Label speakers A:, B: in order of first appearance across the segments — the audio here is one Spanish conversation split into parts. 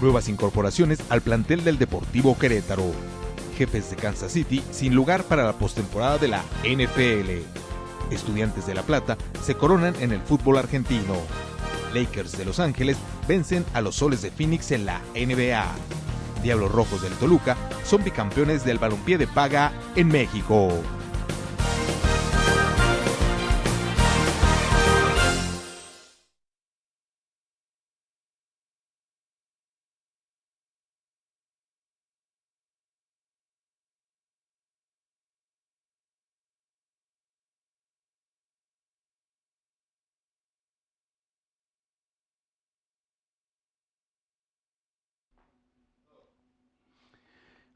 A: Nuevas incorporaciones al plantel del Deportivo Querétaro. Jefes de Kansas City sin lugar para la postemporada de la NFL. Estudiantes de La Plata se coronan en el fútbol argentino. Lakers de Los Ángeles vencen a los Soles de Phoenix en la NBA. Diablos Rojos del Toluca son bicampeones del balompié de paga en México.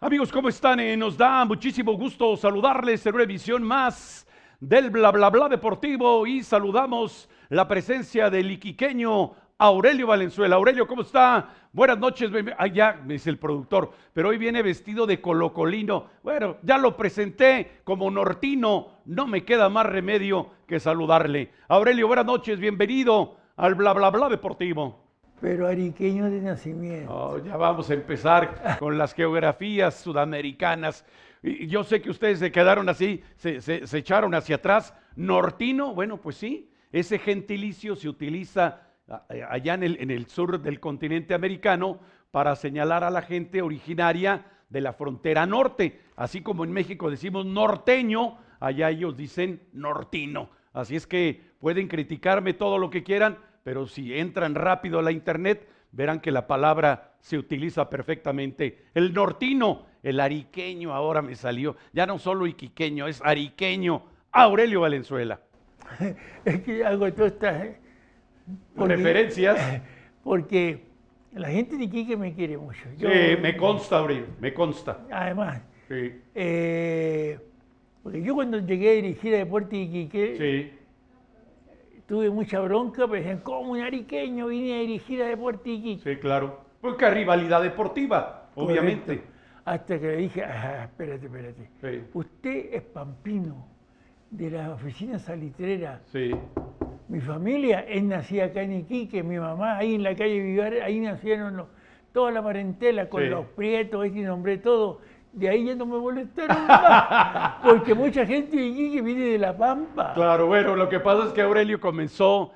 B: Amigos, ¿cómo están? Nos da muchísimo gusto saludarles en una emisión más del Bla Bla Bla Deportivo y saludamos la presencia del iquiqueño Aurelio Valenzuela. Aurelio, ¿cómo está? Buenas noches. Ya me dice el productor, pero hoy viene vestido de colocolino. Bueno, ya lo presenté como nortino, no me queda más remedio que saludarle. Aurelio, buenas noches, bienvenido al Bla Bla Bla Deportivo.
C: Pero ariqueño de nacimiento.
B: Oh, ya vamos a empezar con las geografías sudamericanas. Y yo sé que ustedes se quedaron así, se echaron hacia atrás. Nortino, bueno, pues sí, ese gentilicio se utiliza allá en el sur del continente americano para señalar a la gente originaria de la frontera norte. Así como en México decimos norteño, allá ellos dicen nortino. Así es que pueden criticarme todo lo que quieran, pero si entran rápido a la internet, verán que la palabra se utiliza perfectamente. El nortino, el ariqueño ahora me salió, ya no solo iquiqueño, es ariqueño. Aurelio Valenzuela.
C: Es que hago todas estas
B: referencias.
C: Porque la gente de Iquique me quiere mucho.
B: Sí, me consta, Aurelio, me consta.
C: Además,
B: Sí.
C: porque yo cuando llegué a dirigir a Deportes Iquique,
B: Sí.
C: tuve mucha bronca, pero decían, ¿cómo un ariqueño vine a dirigir a Deportes Iquique?
B: Sí, claro. Porque rivalidad deportiva, obviamente.
C: Correcto. Hasta que le dije, espérate.
B: Sí.
C: Usted es pampino de la oficina salitrera.
B: Sí.
C: Mi familia es nacida acá en Iquique, mi mamá ahí en la calle Vivar, ahí nacieron toda la parentela con
B: Sí.
C: los prietos, y nombré todo. De ahí ya no me molestaron más, porque mucha gente de Iquique viene de La Pampa.
B: Claro, bueno, lo que pasa es que Aurelio comenzó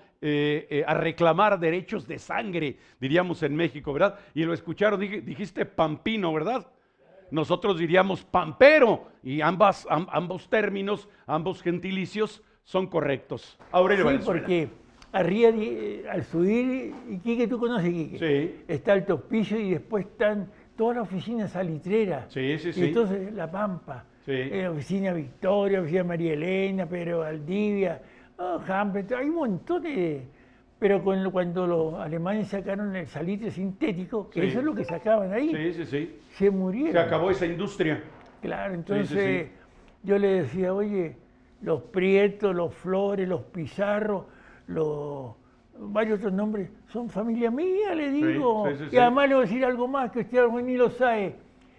B: a reclamar derechos de sangre, diríamos en México, ¿verdad? Y lo escucharon, dijiste pampino, ¿verdad? Nosotros diríamos pampero, y ambos términos, ambos gentilicios son correctos. Aurelio
C: Sí,
B: Valenzuela.
C: porque arriba, al subir Iquique, tú conoces Iquique,
B: Sí.
C: está el Tospillo y después están todas las oficinas salitreras.
B: Sí.
C: Y entonces La Pampa,
B: Sí.
C: oficina Victoria, oficina María Elena, Pedro Valdivia, Hamlet, hay un montón de... Pero cuando los alemanes sacaron el salitre sintético, que
B: Sí.
C: eso es lo que sacaban ahí,
B: Sí.
C: se murieron.
B: Se acabó esa industria.
C: Claro, entonces
B: Sí.
C: yo le decía, oye, los Prietos, los Flores, los Pizarro, varios otros nombres, son familia mía, le digo.
B: Sí.
C: Y además le voy a decir algo más que usted ni lo sabe.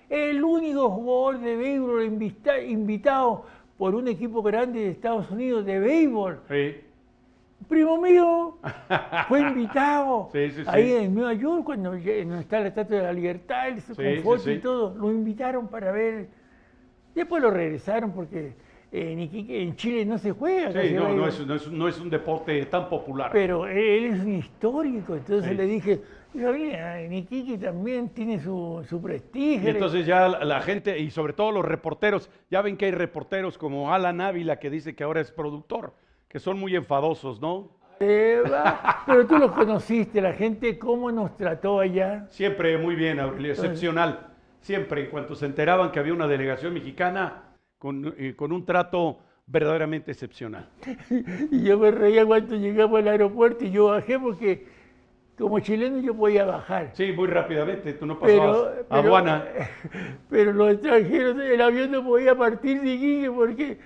C: El único jugador de béisbol invitado por un equipo grande de Estados Unidos de béisbol,
B: Sí.
C: primo mío, fue invitado.
B: Sí.
C: Ahí en Nueva York, cuando está la Estatua de la Libertad, con fotos y todo, lo invitaron para ver. Después lo regresaron porque en Chile no se juega.
B: Sí, no es un deporte tan popular.
C: Pero él es un histórico, entonces
B: Sí.
C: le dije, en Iquique también tiene su prestigio.
B: Y entonces ya la gente, y sobre todo los reporteros, ya ven que hay reporteros como Alan Ávila, que dice que ahora es productor, que son muy enfadosos, ¿no?
C: Pero tú los conociste, la gente cómo nos trató allá.
B: Siempre muy bien, Aurelio, excepcional. Siempre, en cuanto se enteraban que había una delegación mexicana con un trato verdaderamente excepcional.
C: Y yo me reía cuando llegamos al aeropuerto y yo bajé porque como chileno yo podía bajar.
B: Sí, muy rápidamente, tú no pasabas aduana.
C: Pero los extranjeros, el avión no podía partir de Iquique porque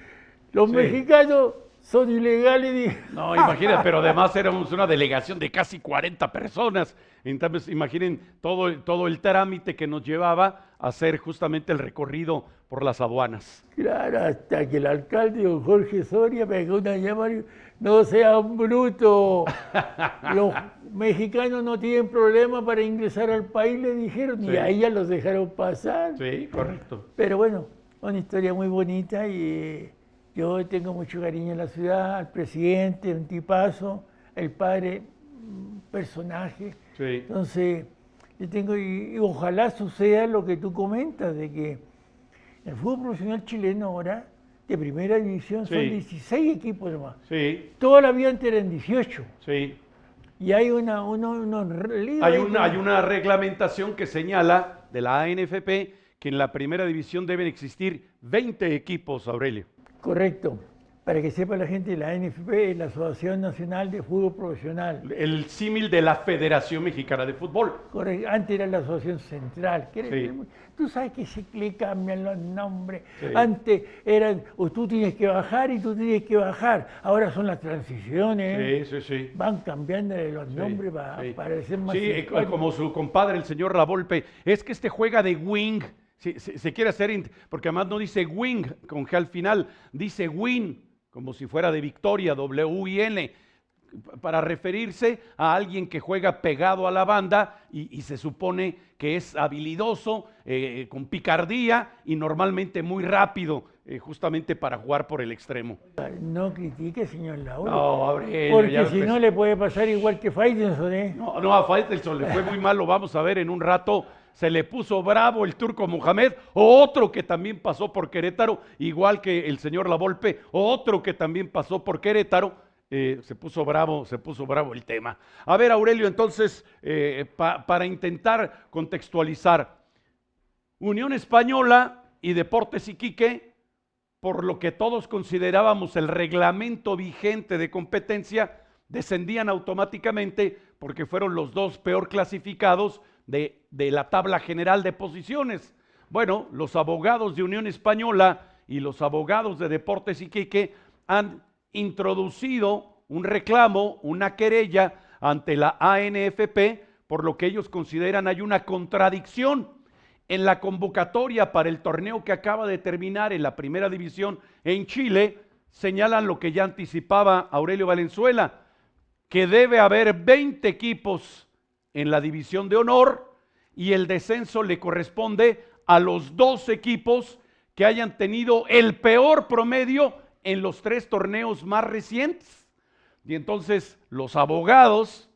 C: los
B: Sí.
C: mexicanos son ilegales. Dije.
B: No, imagínate, pero además éramos una delegación de casi 40 personas. Entonces, imaginen todo el trámite que nos llevaba a hacer justamente el recorrido por las aduanas.
C: Claro, hasta que el alcalde, don Jorge Soria, pegó una llamada y dijo, no sean brutos, los mexicanos no tienen problema para ingresar al país, le dijeron,
B: Sí.
C: y ahí ya los dejaron pasar.
B: Sí, correcto.
C: Pero bueno, una historia muy bonita y yo tengo mucho cariño en la ciudad, al presidente, un tipazo, el padre, un personaje.
B: Sí.
C: Entonces, yo tengo, y ojalá suceda lo que tú comentas, de que el fútbol profesional chileno ahora, de primera división, son
B: Sí.
C: 16 equipos nomás.
B: Sí,
C: Toda la vida antes eran 18.
B: sí.
C: Y hay unos
B: Hay una reglamentación que señala de la ANFP que en la primera división deben existir 20 equipos, Aurelio.
C: Correcto. Para que sepa la gente, la ANFP es la Asociación Nacional de Fútbol Profesional.
B: El símil de la Federación Mexicana de Fútbol.
C: Correcto. Antes era la Asociación Central.
B: Sí.
C: Tú sabes que le cambian los nombres.
B: Sí.
C: Antes eran, o tú tienes que bajar y tú tienes que bajar. Ahora son las transiciones.
B: Sí, sí, sí.
C: Van cambiando los nombres
B: Sí.
C: para ser más
B: Sí,
C: simpáticos.
B: como su compadre, el señor Lavolpe. Es que este juega de wing. Se quiere hacer, porque además no dice wing con G al final, dice win, como si fuera de victoria, W-I-N, para referirse a alguien que juega pegado a la banda y se supone que es habilidoso, con picardía y normalmente muy rápido, justamente para jugar por el extremo.
C: No critique, señor Lauro.
B: No, Aurelio,
C: porque
B: ya
C: si
B: empezó.
C: no le puede pasar igual que Faitelson, ¿eh?
B: No, a Faitelson le fue muy mal, lo vamos a ver en un rato. Se le puso bravo el turco Mohamed, otro que también pasó por Querétaro, igual que el señor Lavolpe, otro que también pasó por Querétaro. Se puso bravo el tema. A ver, Aurelio, entonces, para intentar contextualizar, Unión Española y Deportes Iquique, por lo que todos considerábamos el reglamento vigente de competencia, descendían automáticamente porque fueron los dos peor clasificados de la tabla general de posiciones. Bueno, los abogados de Unión Española y los abogados de Deportes Iquique han introducido un reclamo, una querella ante la ANFP, por lo que ellos consideran hay una contradicción en la convocatoria para el torneo que acaba de terminar en la primera división en Chile. Señalan lo que ya anticipaba Aurelio Valenzuela, que debe haber 20 equipos en la división de honor y el descenso le corresponde a los 2 equipos que hayan tenido el peor promedio en los 3 torneos más recientes. Y entonces los abogados,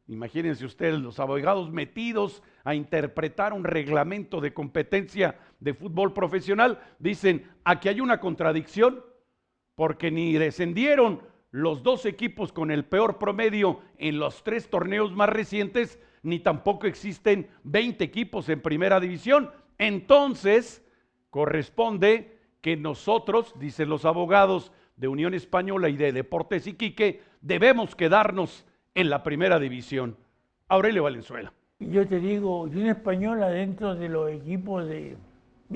B: imagínense ustedes, los abogados metidos a interpretar un reglamento de competencia de fútbol profesional, dicen, aquí hay una contradicción, porque ni descendieron los 2 equipos con el peor promedio en los 3 torneos más recientes, ni tampoco existen 20 equipos en primera división. Entonces, corresponde que nosotros, dicen los abogados de Unión Española y de Deportes Iquique, debemos quedarnos en la primera división. Aurelio Valenzuela.
C: Yo te digo, Unión Española dentro de los equipos de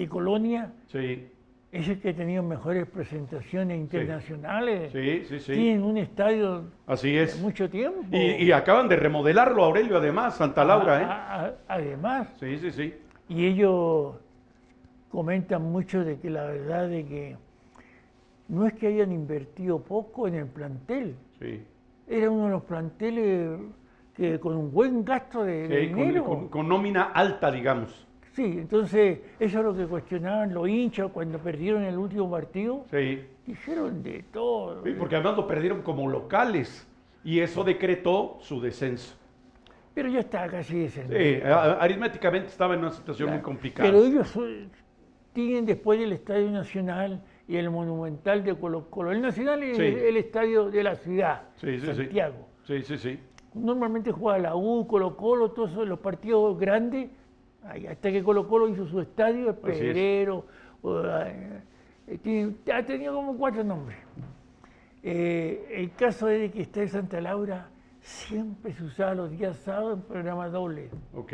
C: Colonia,
B: Sí,
C: es el que ha tenido mejores presentaciones internacionales.
B: sí.
C: Tienen un estadio
B: Así es.
C: de mucho tiempo.
B: Y acaban de remodelarlo, Aurelio, además, Santa Laura, ¿eh?
C: Además,
B: Sí.
C: y ellos comentan mucho de que la verdad de que no es que hayan invertido poco en el plantel,
B: Sí.
C: era uno de los planteles que con un buen gasto de
B: Sí,
C: dinero.
B: con nómina alta, digamos.
C: Sí, entonces eso es lo que cuestionaban los hinchas cuando perdieron el último partido.
B: Sí.
C: Dijeron de todo.
B: Sí, porque además lo perdieron como locales y eso decretó su descenso.
C: Pero ya está casi descendido.
B: Sí, aritméticamente estaba en una situación muy complicada.
C: Pero ellos tienen después del Estadio Nacional y el Monumental de Colo Colo. El Nacional es
B: Sí.
C: el estadio de la ciudad,
B: Sí.
C: Santiago.
B: Sí.
C: Normalmente juega la U, Colo Colo, todos esos, los partidos grandes. Hasta que Colo Colo hizo su estadio, el
B: Así es.
C: Pedrero, ha tenido como 4 nombres. El caso es de que está en Santa Laura, siempre se usaba los días sábados en programa doble.
B: Ok.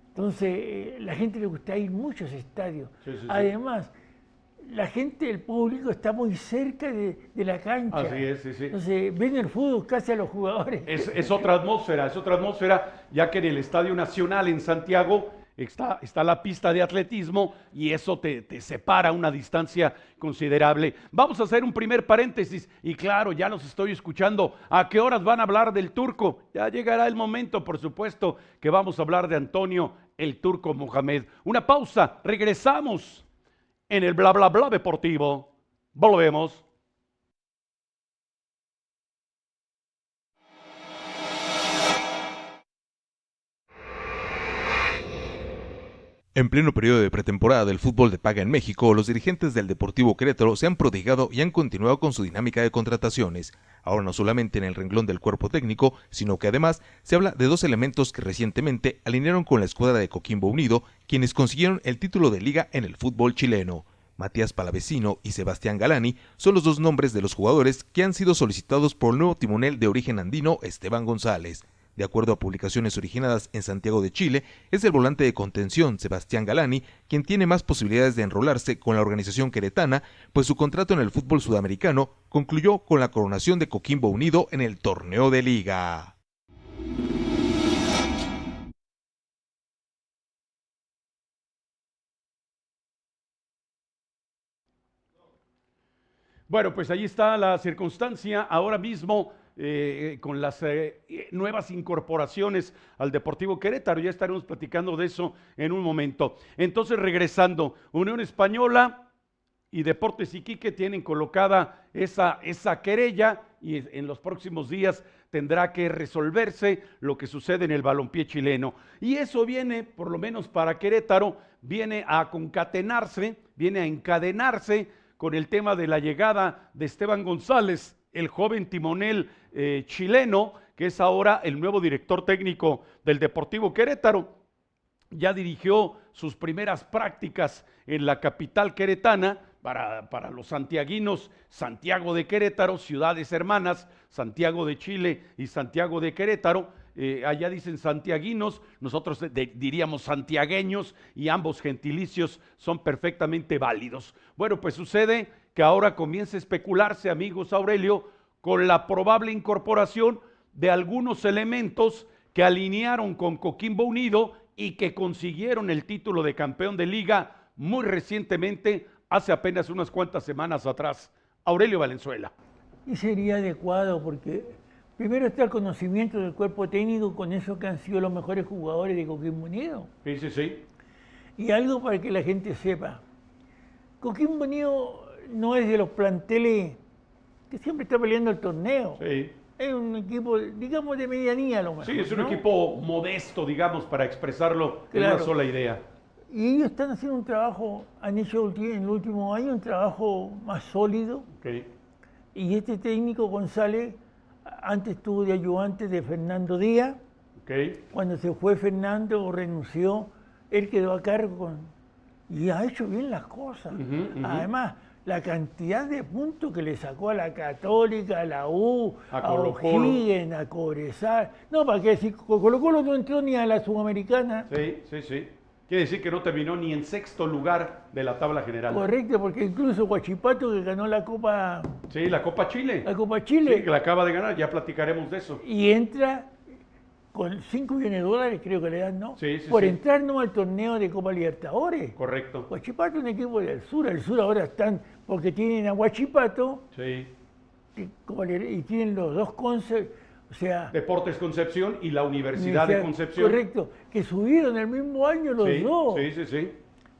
C: Entonces, la gente le gusta ir mucho a ese estadio.
B: Sí.
C: Además, la gente, el público está muy cerca de la cancha.
B: Así es, sí, sí.
C: Entonces ven el fútbol casi a los jugadores.
B: Es otra atmósfera, ya que en el Estadio Nacional en Santiago está la pista de atletismo y eso te separa una distancia considerable. Vamos a hacer un primer paréntesis y claro, ya los estoy escuchando. ¿A qué horas van a hablar del Turco? Ya llegará el momento, por supuesto, que vamos a hablar de Antonio el Turco Mohamed. Una pausa, regresamos en el bla bla bla deportivo. Volvemos.
A: En pleno periodo de pretemporada del fútbol de paga en México, los dirigentes del Deportivo Querétaro se han prodigado y han continuado con su dinámica de contrataciones. Ahora no solamente en el renglón del cuerpo técnico, sino que además se habla de dos elementos que recientemente alinearon con la escuadra de Coquimbo Unido, quienes consiguieron el título de liga en el fútbol chileno. Matías Palavecino y Sebastián Galani son los dos nombres de los jugadores que han sido solicitados por el nuevo timonel de origen andino Esteban González. De acuerdo a publicaciones originadas en Santiago de Chile, es el volante de contención Sebastián Galani quien tiene más posibilidades de enrolarse con la organización queretana, pues su contrato en el fútbol sudamericano concluyó con la coronación de Coquimbo Unido en el torneo de liga.
B: Bueno, pues ahí está la circunstancia ahora mismo. Con las nuevas incorporaciones al Deportivo Querétaro. Ya estaremos platicando de eso en un momento. Entonces, regresando, Unión Española y Deportes Iquique tienen colocada esa querella y en los próximos días tendrá que resolverse lo que sucede en el balompié chileno. Y eso viene, por lo menos para Querétaro, viene a concatenarse, viene a encadenarse con el tema de la llegada de Esteban González, el joven timonel chileno, que es ahora el nuevo director técnico del Deportivo Querétaro. Ya dirigió sus primeras prácticas en la capital queretana para los santiaguinos, Santiago de Querétaro, ciudades hermanas, Santiago de Chile y Santiago de Querétaro. Allá dicen santiaguinos, nosotros diríamos santiagueños y ambos gentilicios son perfectamente válidos. Bueno, pues sucede que ahora comienza a especularse, amigos Aurelio, con la probable incorporación de algunos elementos que alinearon con Coquimbo Unido y que consiguieron el título de campeón de liga muy recientemente, hace apenas unas cuantas semanas atrás. Aurelio Valenzuela.
C: Y sería adecuado porque primero está el conocimiento del cuerpo técnico con esos que han sido los mejores jugadores de Coquimbo Unido.
B: Sí, sí, sí.
C: Y algo para que la gente sepa. Coquimbo Unido no es de los planteles que siempre está peleando el torneo.
B: Sí.
C: Es un equipo, digamos, de medianía a lo mejor.
B: Sí, es un
C: ¿no?
B: equipo modesto, digamos, para expresarlo en una sola idea.
C: Y ellos están haciendo un trabajo, han hecho en el último año un trabajo más sólido.
B: Okay.
C: Y este técnico González, antes estuvo de ayudante de Fernando Díaz.
B: Okay.
C: Cuando se fue Fernando o renunció, él quedó a cargo y ha hecho bien las cosas. Además, la cantidad de puntos que le sacó a la Católica, a la U, a O'Higgins, a Cobresal. No, para qué decir, Colo Colo no entró ni a la Sudamericana.
B: Sí, sí, sí. Quiere decir que no terminó ni en sexto lugar de la tabla general.
C: Correcto, porque incluso Huachipato, que ganó la Copa...
B: Sí, la Copa Chile.
C: La Copa Chile.
B: Sí, que la acaba de ganar, ya platicaremos de eso.
C: Y entra con 5 millones de dólares, creo que le dan, ¿no?
B: Sí, sí,
C: por
B: sí.
C: entrar no al torneo de Copa Libertadores.
B: Correcto.
C: Huachipato es un equipo del sur. El sur ahora están, porque tienen a Huachipato
B: Sí.
C: y tienen los dos o sea,
B: Deportes Concepción y la Universidad de Concepción.
C: Correcto, que subieron el mismo año los dos.
B: Sí, sí, sí.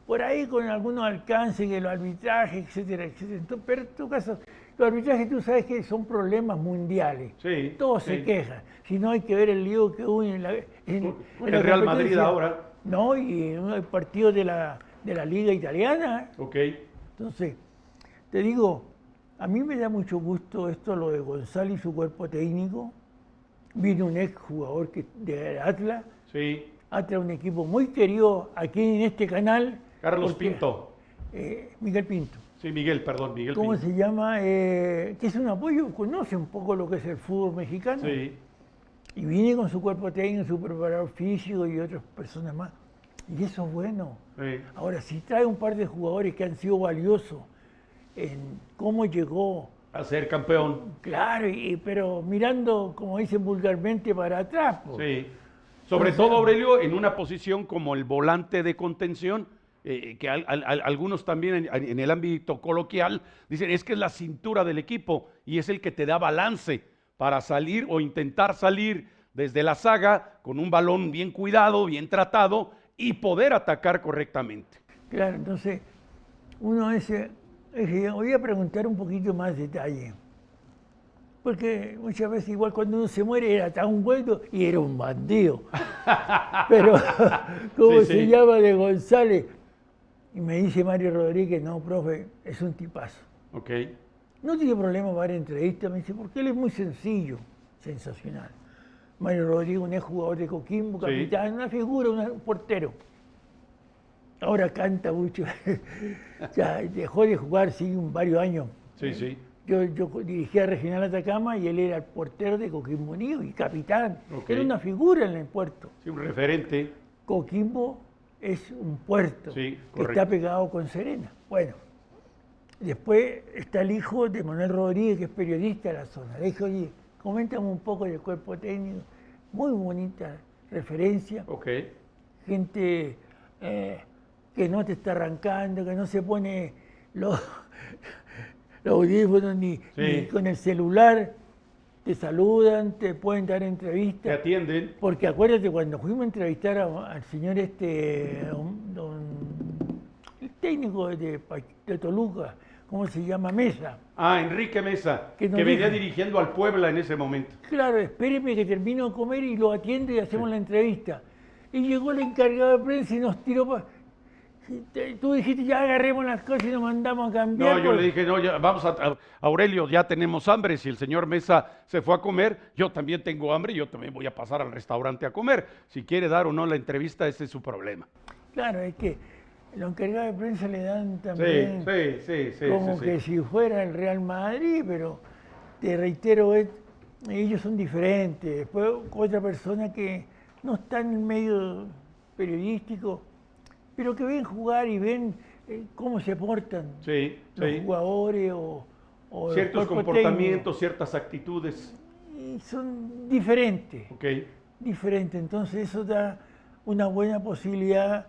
C: Por ahí con algunos alcances, que los arbitrajes, etcétera, etcétera. Pero en tu caso, los arbitrajes tú sabes que son problemas mundiales.
B: Sí.
C: Todos
B: sí.
C: se quejan. Si no, hay que ver el lío que hubo en la
B: el Real Madrid ahora.
C: No, y en el partido de la Liga Italiana.
B: Ok.
C: Entonces, te digo, a mí me da mucho gusto esto, lo de González y su cuerpo técnico. Vino un ex jugador de Atlas.
B: Sí.
C: Atlas, un equipo muy querido aquí en este canal.
B: Carlos Pinto.
C: Miguel Pinto.
B: Sí, Miguel, perdón, Miguel
C: ¿Cómo
B: Pinto.
C: se llama? Que es un apoyo, conoce un poco lo que es el fútbol mexicano.
B: Sí.
C: Y viene con su cuerpo técnico, su preparador físico y otras personas más. Y eso es bueno.
B: Sí.
C: Ahora, si trae un par de jugadores que han sido valiosos en cómo llegó.
B: A ser campeón.
C: Claro, pero mirando, como dicen vulgarmente, para atrás. Pues.
B: Sí. Sobre todo, Aurelio, en una posición como el volante de contención, que algunos también en el ámbito coloquial dicen, es que es la cintura del equipo y es el que te da balance para salir o intentar salir desde la zaga con un balón bien cuidado, bien tratado y poder atacar correctamente.
C: Claro, entonces uno voy a preguntar un poquito más detalle. Porque muchas veces, igual cuando uno se muere, era tan bueno y era un bandido. Pero, ¿cómo se llama de González? Y me dice Mario Rodríguez, no, profe, es un tipazo.
B: Ok.
C: No tiene problema para dar entrevistas, me dice, porque él es muy sencillo, sensacional. Mario Rodríguez, un jugador de Coquimbo, capitán, una figura, un portero. Ahora canta mucho. Ya dejó de jugar, sí, varios años.
B: Sí, sí.
C: Yo dirigía Regional Atacama y él era el portero de Coquimbo Unido y capitán.
B: Okay.
C: Era una figura en el puerto.
B: Sí, un referente.
C: Coquimbo es un puerto que está pegado con Serena. Bueno, después está el hijo de Manuel Rodríguez, que es periodista de la zona. Le dije, oye, coméntame un poco del cuerpo técnico. Muy bonita referencia.
B: Okay.
C: Gente que no te está arrancando, que no se pone los audífonos ni con el celular. Te saludan, te pueden dar entrevistas.
B: Te atienden.
C: Porque acuérdate, cuando fuimos a entrevistar al señor el técnico de Toluca, ¿cómo se llama? Mesa.
B: Ah, Enrique Mesa, que venía dirigiendo al Puebla en ese momento.
C: Claro, espéreme que termino de comer y lo atiendo y hacemos la entrevista. Y llegó el encargado de prensa y nos tiró para... Tú dijiste, ya agarremos las cosas y nos mandamos a cambiar.
B: No, yo le dije, no, ya, vamos a Aurelio, ya tenemos hambre. Si el señor Mesa se fue a comer, yo también tengo hambre, yo también voy a pasar al restaurante a comer. Si quiere dar o no la entrevista, ese es su problema.
C: Claro, es que los encargados de prensa le dan también
B: sí,
C: como que si fuera el Real Madrid, pero te reitero, ellos son diferentes. Después otra persona que no está en el medio periodístico, pero que ven jugar y ven cómo se portan los jugadores o
B: ciertos comportamientos, ciertas actitudes.
C: Y son diferentes. Diferentes. Entonces eso da una buena posibilidad,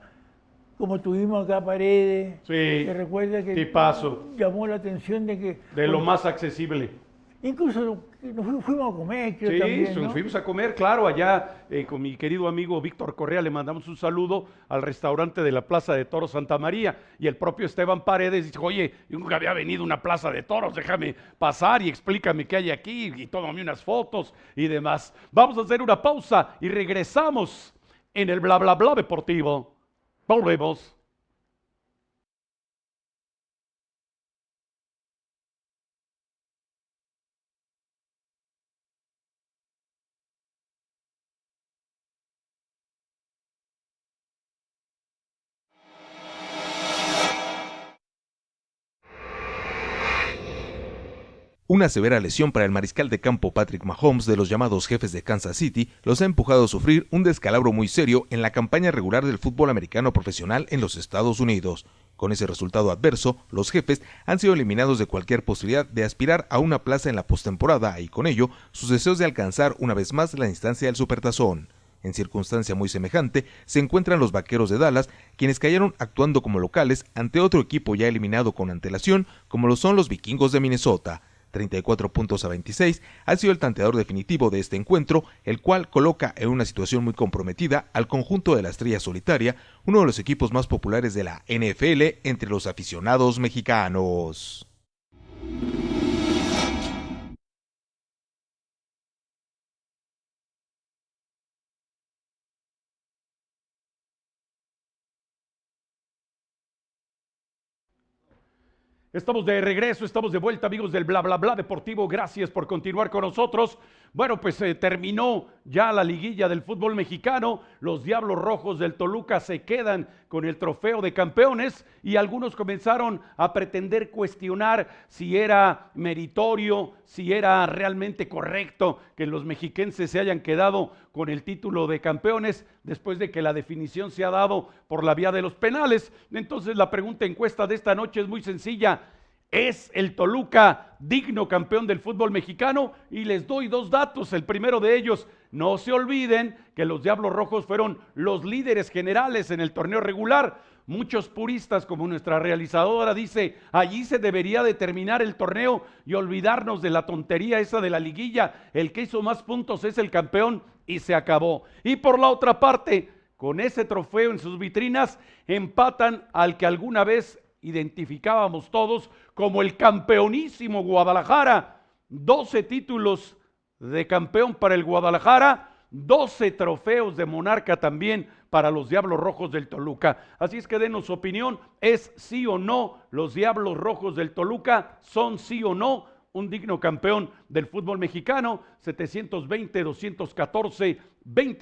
C: como tuvimos acá Paredes, que recuerda que llamó la atención de que...
B: De lo más accesible.
C: Incluso nos fuimos a comer, creo también, ¿no?
B: Nos fuimos a comer, claro, allá con mi querido amigo Víctor Correa, le mandamos un saludo al restaurante de la Plaza de Toros Santa María, y el propio Esteban Paredes dijo, oye, yo nunca había venido a una plaza de toros, déjame pasar y explícame qué hay aquí, y tómame unas fotos y demás. Vamos a hacer una pausa y regresamos en el Bla Bla Bla Deportivo. Volvemos.
A: Una severa lesión para el mariscal de campo Patrick Mahomes de los llamados Jefes de Kansas City los ha empujado a sufrir un descalabro muy serio en la campaña regular del fútbol americano profesional en los Estados Unidos. Con ese resultado adverso, los Jefes han sido eliminados de cualquier posibilidad de aspirar a una plaza en la postemporada y con ello sus deseos de alcanzar una vez más la instancia del Supertazón. En circunstancia muy semejante se encuentran los Vaqueros de Dallas, quienes cayeron actuando como locales ante otro equipo ya eliminado con antelación, como lo son los Vikingos de Minnesota. 34 puntos a 26 ha sido el tanteador definitivo de este encuentro, el cual coloca en una situación muy comprometida al conjunto de la Estrella Solitaria, uno de los equipos más populares de la NFL entre los aficionados mexicanos.
B: Estamos de regreso, estamos de vuelta, amigos del Bla Bla Bla Deportivo. Gracias por continuar con nosotros. Bueno, pues terminó ya la liguilla del fútbol mexicano. Los Diablos Rojos del Toluca se quedan con el trofeo de campeones y algunos comenzaron a pretender cuestionar si era meritorio, si era realmente correcto que los mexiquenses se hayan quedado con el título de campeones después de que la definición se ha dado por la vía de los penales. Entonces la pregunta encuesta de esta noche es muy sencilla. ¿Es el Toluca digno campeón del fútbol mexicano? Y les doy 2 datos. El primero de ellos, no se olviden que los Diablos Rojos fueron los líderes generales en el torneo regular. Muchos puristas, como nuestra realizadora dice, allí se debería de terminar el torneo y olvidarnos de la tontería esa de la liguilla. El que hizo más puntos es el campeón y se acabó. Y por la otra parte, con ese trofeo en sus vitrinas, empatan al que alguna vez identificábamos todos como el campeonísimo Guadalajara. 12 títulos de campeón para el Guadalajara, 12 trofeos de monarca también para los Diablos Rojos del Toluca. Así es que denos su opinión, ¿es sí o no los Diablos Rojos del Toluca son sí o no un digno campeón del fútbol mexicano?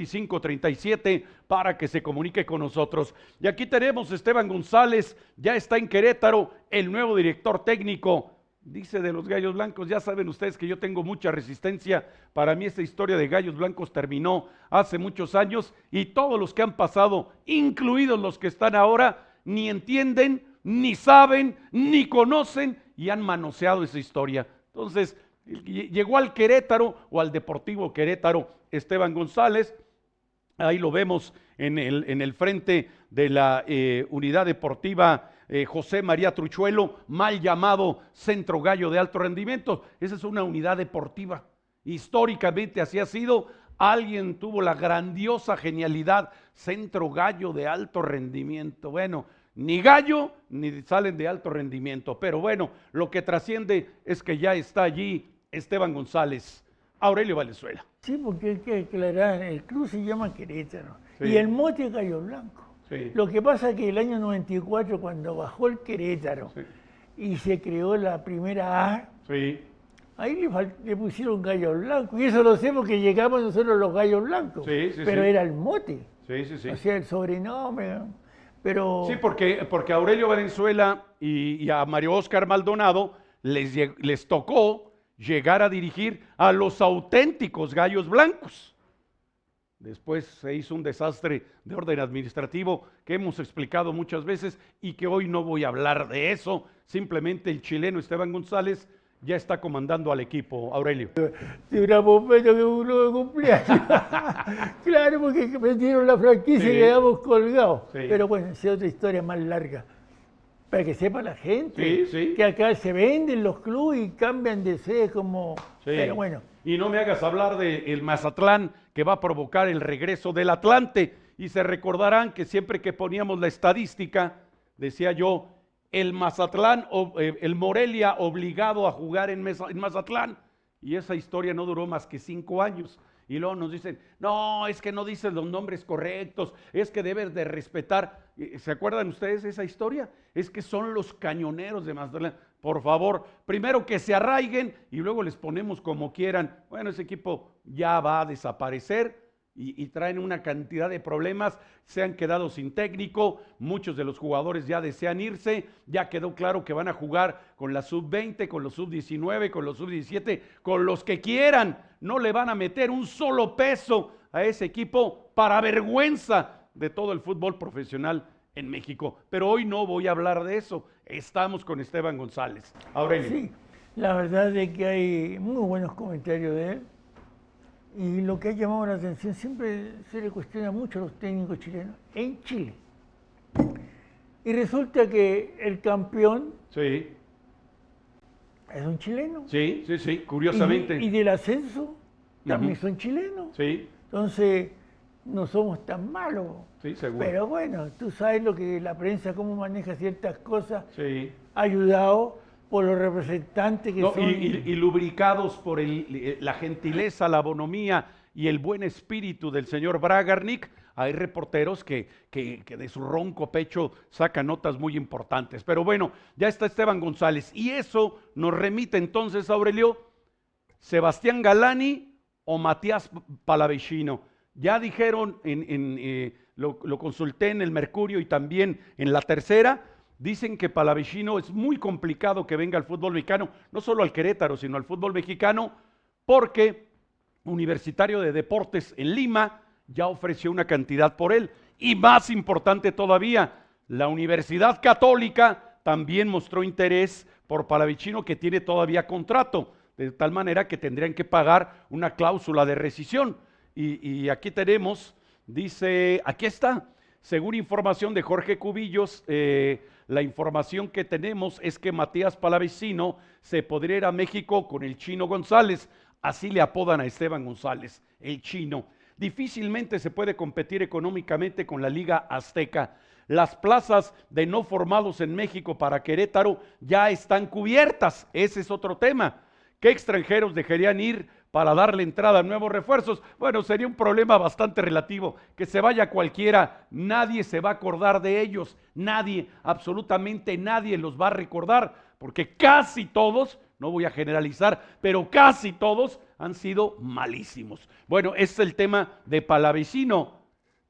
B: 720-214-2537 para que se comunique con nosotros. Y aquí tenemos a Esteban González, ya está en Querétaro, el nuevo director técnico. Dice de los Gallos Blancos, ya saben ustedes que yo tengo mucha resistencia. Para mí esta historia de Gallos Blancos terminó hace muchos años y todos los que han pasado, incluidos los que están ahora, ni entienden, ni saben, ni conocen y han manoseado esa historia. Entonces, llegó al Querétaro o al Deportivo Querétaro Esteban González. Ahí lo vemos en el frente de la unidad deportiva José María Truchuelo, mal llamado Centro Gallo de Alto Rendimiento. Esa es una unidad deportiva. Históricamente así ha sido. Alguien tuvo la grandiosa genialidad, Centro Gallo de Alto Rendimiento. Bueno, ni gallo ni salen de alto rendimiento. Pero bueno, lo que trasciende es que ya está allí Esteban González. Aurelio Valenzuela.
C: Sí, porque hay que aclarar, el club se llama Querétaro
B: Sí.
C: y el mote es Gallo Blanco.
B: Sí.
C: Lo que pasa es que el año 94, cuando bajó el Querétaro
B: Sí.
C: y se creó la primera A,
B: Sí.
C: ahí le pusieron Gallo Blanco. Y eso lo sé porque llegamos nosotros los Gallos Blancos.
B: Sí, sí,
C: pero
B: sí.
C: era el mote,
B: Sí, sí, sí.
C: o sea, el sobrenombre. Pero
B: Sí, porque a Aurelio Valenzuela y a Mario Óscar Maldonado les tocó llegar a dirigir a los auténticos Gallos Blancos. Después se hizo un desastre de orden administrativo que hemos explicado muchas veces y que hoy no voy a hablar de eso. Simplemente el chileno Esteban González ya está comandando al equipo, Aurelio.
C: de una bombeta que uno de cumpleaños. Claro, porque vendieron la franquicia
B: Sí.
C: y quedamos colgados.
B: Sí.
C: Pero bueno, esa es otra historia más larga. Para que sepa la gente
B: Sí, sí.
C: que acá se venden los clubes y cambian de sede como...
B: Sí.
C: Pero bueno,
B: Y no me hagas hablar del Mazatlán que va a provocar el regreso del Atlante. Y se recordarán que siempre que poníamos la estadística, decía yo, el Mazatlán, el Morelia obligado a jugar en Mazatlán. Y esa historia no duró más que 5 años. Y luego nos dicen, no, es que no dices los nombres correctos, es que debes de respetar. ¿Se acuerdan ustedes de esa historia? Es que son los cañoneros de Mazatlán. Por favor, primero que se arraiguen y luego les ponemos como quieran. Bueno, ese equipo ya va a desaparecer y traen una cantidad de problemas. Se han quedado sin técnico, muchos de los jugadores ya desean irse. Ya quedó claro que van a jugar con la sub-20, con los sub-19, con los sub-17, con los que quieran. No le van a meter un solo peso a ese equipo para vergüenza de todo el fútbol profesional en México. Pero hoy no voy a hablar de eso. Estamos con Esteban González. Aurelio.
C: sí, la verdad es que hay muy buenos comentarios de él. Y lo que ha llamado la atención, siempre se le cuestiona mucho a los técnicos chilenos en Chile. Y resulta que el campeón
B: Sí,
C: es un chileno.
B: sí, sí, sí, curiosamente.
C: Y del ascenso también
B: Ujú.
C: son chilenos.
B: Sí,
C: Entonces, no somos tan malos.
B: sí, seguro.
C: Pero bueno, tú sabes lo que la prensa, cómo maneja ciertas cosas,
B: Sí.
C: ayudado por los representantes que
B: No,
C: son...
B: y lubricados por la gentileza, la bonomía y el buen espíritu del señor Bragarnik, hay reporteros que de su ronco pecho sacan notas muy importantes. Pero bueno, ya está Esteban González. Y eso nos remite entonces, Aurelio, Sebastián Galani o Matías Palavecino. Ya dijeron, lo consulté en el Mercurio y también en La Tercera. Dicen que Palavecino es muy complicado que venga al fútbol mexicano, no solo al Querétaro, sino al fútbol mexicano, porque Universitario de Deportes en Lima ya ofreció una cantidad por él. Y más importante todavía, la Universidad Católica también mostró interés por Palavicino, que tiene todavía contrato, de tal manera que tendrían que pagar una cláusula de rescisión. Y aquí tenemos, dice, aquí está, según información de Jorge Cubillos, la información que tenemos es que Matías Palavicino se podría ir a México con el Chino González, así le apodan a Esteban González, el Chino. Difícilmente se puede competir económicamente con la Liga Azteca. Las plazas de no formados en México para Querétaro ya están cubiertas, ese es otro tema. ¿Qué extranjeros dejarían ir para darle entrada a nuevos refuerzos? Bueno, sería un problema bastante relativo. Que se vaya cualquiera, nadie se va a acordar de ellos, nadie, absolutamente nadie los va a recordar, porque casi todos, no voy a generalizar, pero casi todos han sido malísimos. Bueno, ese es el tema de Palavicino,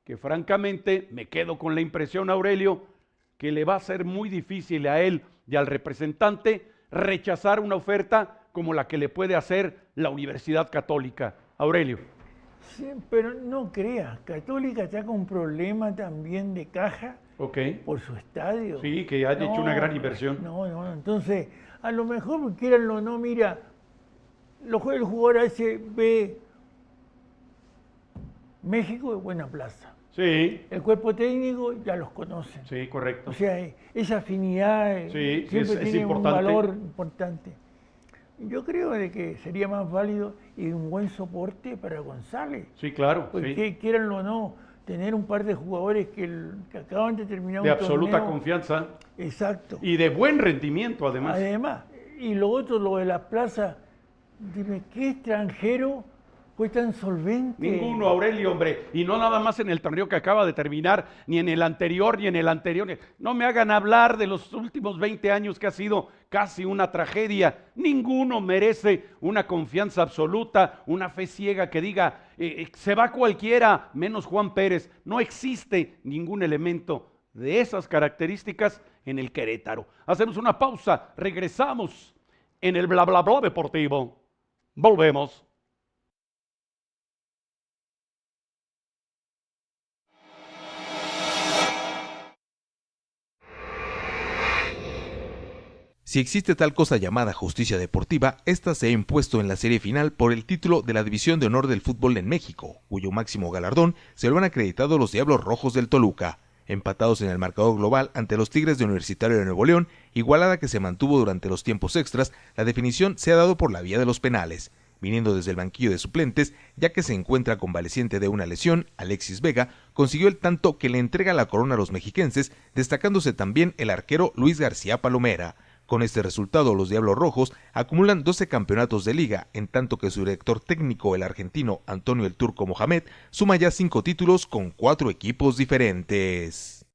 B: que francamente me quedo con la impresión, Aurelio, que le va a ser muy difícil a él y al representante rechazar una oferta como la que le puede hacer la Universidad Católica. Aurelio.
C: Sí, pero no creas, Católica está con un problema también de caja por su estadio.
B: Sí, que ha hecho una gran inversión.
C: No, entonces, a lo mejor, quieranlo o no, mira, el jugador ese ve México de buena plaza.
B: Sí.
C: El cuerpo técnico ya los conocen.
B: Sí, correcto.
C: O sea, esa afinidad siempre tiene un valor importante. Yo creo de que sería más válido y un buen soporte para González.
B: Sí, claro.
C: Porque quieranlo o no, tener un par de jugadores que acaban de terminar un torneo.
B: De absoluta confianza.
C: Exacto.
B: Y de buen rendimiento, además.
C: Y lo otro, lo de la plaza, dime, ¿qué extranjero fue tan solvente?
B: Ninguno, Aurelio, hombre. Y no nada más en el torneo que acaba de terminar, ni en el anterior, ni en el anterior. No me hagan hablar de los últimos 20 años que ha sido casi una tragedia. Ninguno merece una confianza absoluta, una fe ciega que diga, se va cualquiera, menos Juan Pérez. No existe ningún elemento de esas características en el Querétaro. Hacemos una pausa, regresamos en el bla bla bla deportivo. Volvemos.
A: Si existe tal cosa llamada justicia deportiva, esta se ha impuesto en la serie final por el título de la División de Honor del Fútbol en México, cuyo máximo galardón se lo han acreditado los Diablos Rojos del Toluca, empatados en el marcador global ante los Tigres de Universitario de Nuevo León, igualada que se mantuvo durante los tiempos extras. La definición se ha dado por la vía de los penales. Viniendo desde el banquillo de suplentes, ya que se encuentra convaleciente de una lesión, Alexis Vega consiguió el tanto que le entrega la corona a los mexiquenses, destacándose también el arquero Luis García Palomera. Con este resultado, los Diablos Rojos acumulan 12 campeonatos de liga, en tanto que su director técnico, el argentino Antonio el Turco Mohamed, suma ya 5 títulos con 4 equipos diferentes.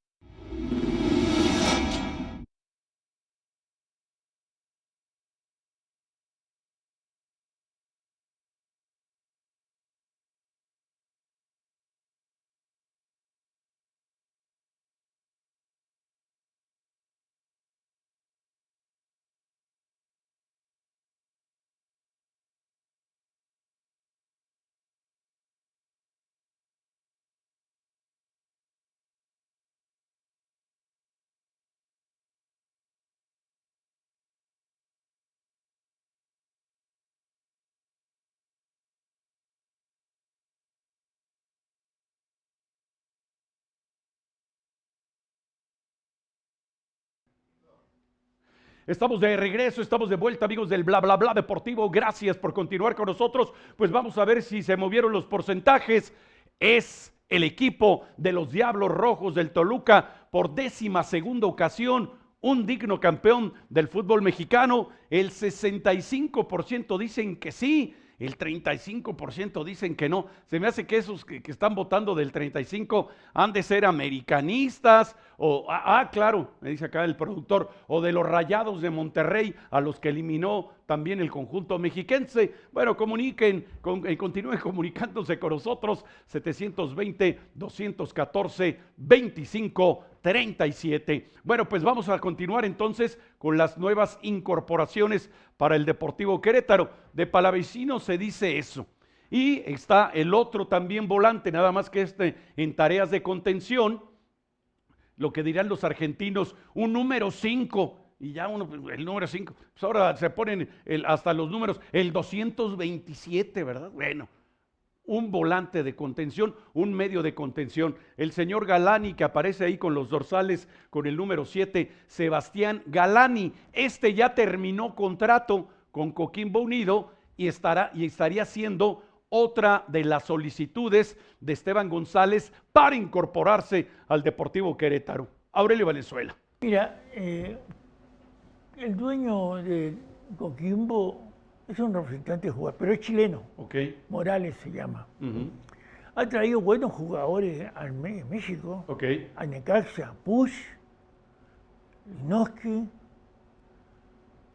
B: Estamos de regreso, estamos de vuelta, amigos del bla bla bla deportivo. Gracias por continuar con nosotros. Pues vamos a ver si se movieron los porcentajes. Es el equipo de los Diablos Rojos del Toluca por 12ª ocasión, un digno campeón del fútbol mexicano. El 65% dicen que sí, el 35% dicen que no. Se me hace que esos que están votando del 35 han de ser americanistas o, claro, me dice acá el productor, o de los Rayados de Monterrey, a los que eliminó también el conjunto mexiquense. Bueno, continúen comunicándose con nosotros, 720-214-2537. Bueno, pues vamos a continuar entonces con las nuevas incorporaciones para el Deportivo Querétaro. De Palavicino se dice eso. Y está el otro también volante, nada más que en tareas de contención, lo que dirán los argentinos, un número 5. Y ya uno, el número 5, pues ahora se ponen hasta los números, el 227, ¿verdad? Bueno, un volante de contención, un medio de contención. El señor Galani, que aparece ahí con los dorsales, con el número 7, Sebastián Galani. Este ya terminó contrato con Coquimbo Unido y estaría siendo otra de las solicitudes de Esteban González para incorporarse al Deportivo Querétaro. Aurelio Valenzuela.
C: Mira, el dueño de Coquimbo es un representante de jugador, pero es chileno.
B: Ok.
C: Morales se llama.
B: Uh-huh.
C: Ha traído buenos jugadores a México.
B: Ok.
C: A Necaxa, Push, Linoski.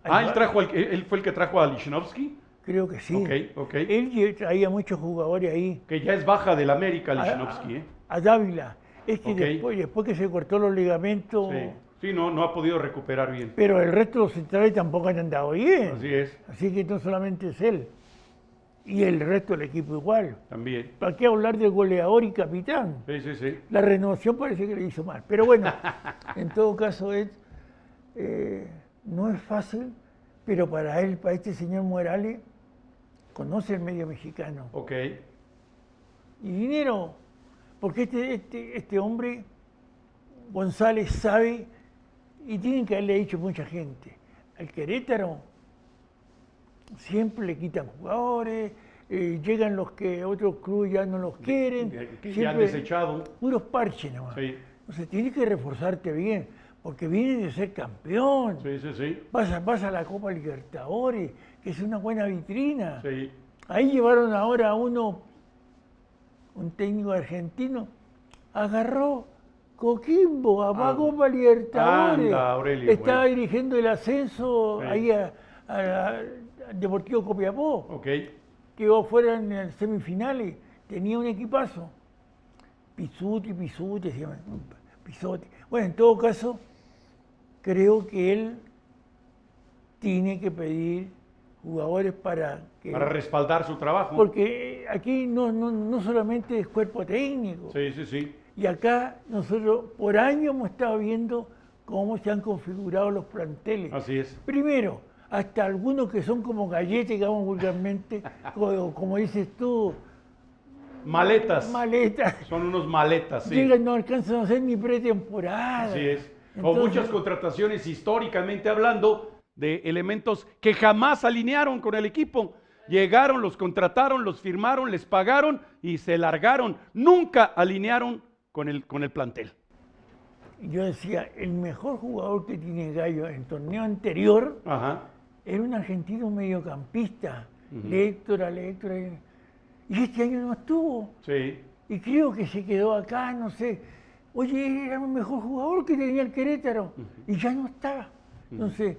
B: Él fue el que trajo a Lichnowsky.
C: Creo que sí.
B: Ok.
C: Él traía muchos jugadores ahí.
B: Que ya es baja del América, Lichnowsky.
C: A Dávila. Es que
B: Ok.
C: después que se cortó los ligamentos.
B: Sí, no ha podido recuperar bien.
C: Pero el resto de los centrales tampoco han andado bien.
B: Así es.
C: Así que no solamente es él. Y el resto del equipo igual.
B: También.
C: ¿Para qué hablar del goleador y capitán?
B: Sí.
C: La renovación parece que le hizo mal. Pero bueno, en todo caso no es fácil, pero para este señor Morales, conoce el medio mexicano.
B: Ok.
C: Y dinero, porque este hombre, González, sabe, y tienen que haberle dicho mucha gente, al Querétaro siempre le quitan jugadores, llegan los que otros clubes ya no los quieren.
B: Que han desechado.
C: Puros parches nomás.
B: Sí.
C: Entonces tienes que reforzarte bien, porque vienes de ser campeón.
B: Sí.
C: Vas a la Copa Libertadores, que es una buena vitrina.
B: Sí.
C: Ahí llevaron ahora a un técnico argentino, agarró Coquimbo, a Copa Libertadores.
B: Anda, Aurelio,
C: estaba dirigiendo el ascenso
B: Sí.
C: ahí al Deportivo Copiapó.
B: Ok.
C: Quedó fuera en las semifinales, tenía un equipazo. Pizzuti, se llama. Pizzotti. Bueno, en todo caso, creo que él tiene que pedir jugadores para
B: respaldar su trabajo.
C: Porque aquí no solamente es cuerpo técnico.
B: Sí.
C: Y acá nosotros por años hemos estado viendo cómo se han configurado los planteles.
B: Así es.
C: Primero, hasta algunos que son como galletas, digamos vulgarmente, como dices tú.
B: Maletas.
C: Maletas.
B: Son unos maletas, sí.
C: Llegan, no alcanzan a hacer ni pretemporada.
B: Así es.
C: Entonces,
B: o muchas contrataciones históricamente hablando de elementos que jamás alinearon con el equipo. Llegaron, los contrataron, los firmaron, les pagaron y se largaron. Nunca alinearon con el plantel.
C: Yo decía, el mejor jugador que tiene Gallo en el torneo anterior era un argentino mediocampista, Héctor. Y este año no estuvo.
B: Sí.
C: Y creo que se quedó acá, no sé. Oye, era el mejor jugador que tenía el Querétaro. Y ya no está. Entonces,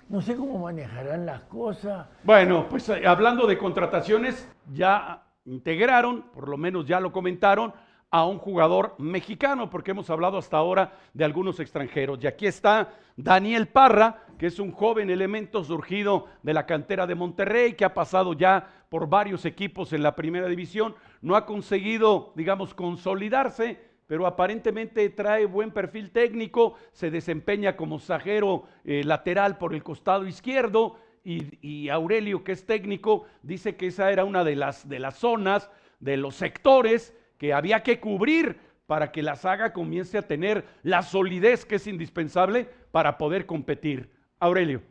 C: no sé cómo manejarán las cosas.
B: Bueno, pues hablando de contrataciones, ya integraron, por lo menos ya lo comentaron, a un jugador mexicano, porque hemos hablado hasta ahora de algunos extranjeros. Y aquí está Daniel Parra, que es un joven elemento surgido de la cantera de Monterrey, que ha pasado ya por varios equipos en la primera división. No ha conseguido, digamos, consolidarse, pero aparentemente trae buen perfil técnico, se desempeña como zaguero lateral por el costado izquierdo, y Aurelio, que es técnico, dice que esa era una de las zonas, de los sectores que había que cubrir para que la saga comience a tener la solidez que es indispensable para poder competir. Aurelio.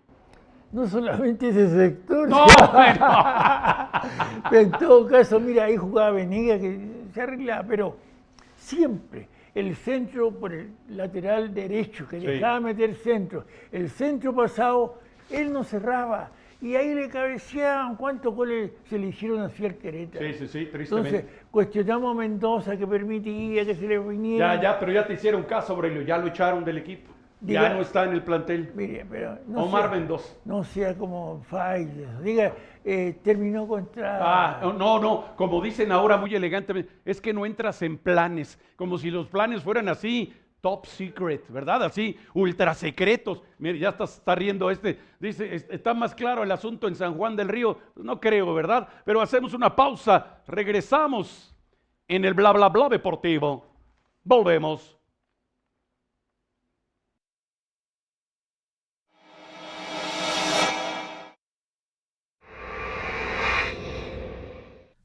C: No solamente ese sector.
B: No, bueno.
C: Pero en todo caso, mira, ahí jugaba Venegas, que se arreglaba, pero siempre el centro por el lateral derecho, que dejaba meter centro. El centro pasado, él no cerraba. Y ahí le cabeceaban cuántos goles se le hicieron así al Querétaro.
B: Sí, tristemente.
C: Entonces, cuestionamos a Mendoza que permitía que se le viniera.
B: Pero ya te hicieron caso, Aurelio, ya lo echaron del equipo.
C: Diga,
B: ya no está en el plantel.
C: Mire, pero
B: Omar Mendoza.
C: No sea como Faisal. Diga, terminó contra...
B: No, como dicen ahora muy elegantemente, es que no entras en planes, como si los planes fueran así, top secret, ¿verdad? Así, ultra secretos. Mire, ya está riendo dice, está más claro el asunto en San Juan del Río. No creo, ¿verdad? Pero hacemos una pausa, regresamos en el bla bla bla deportivo. Volvemos.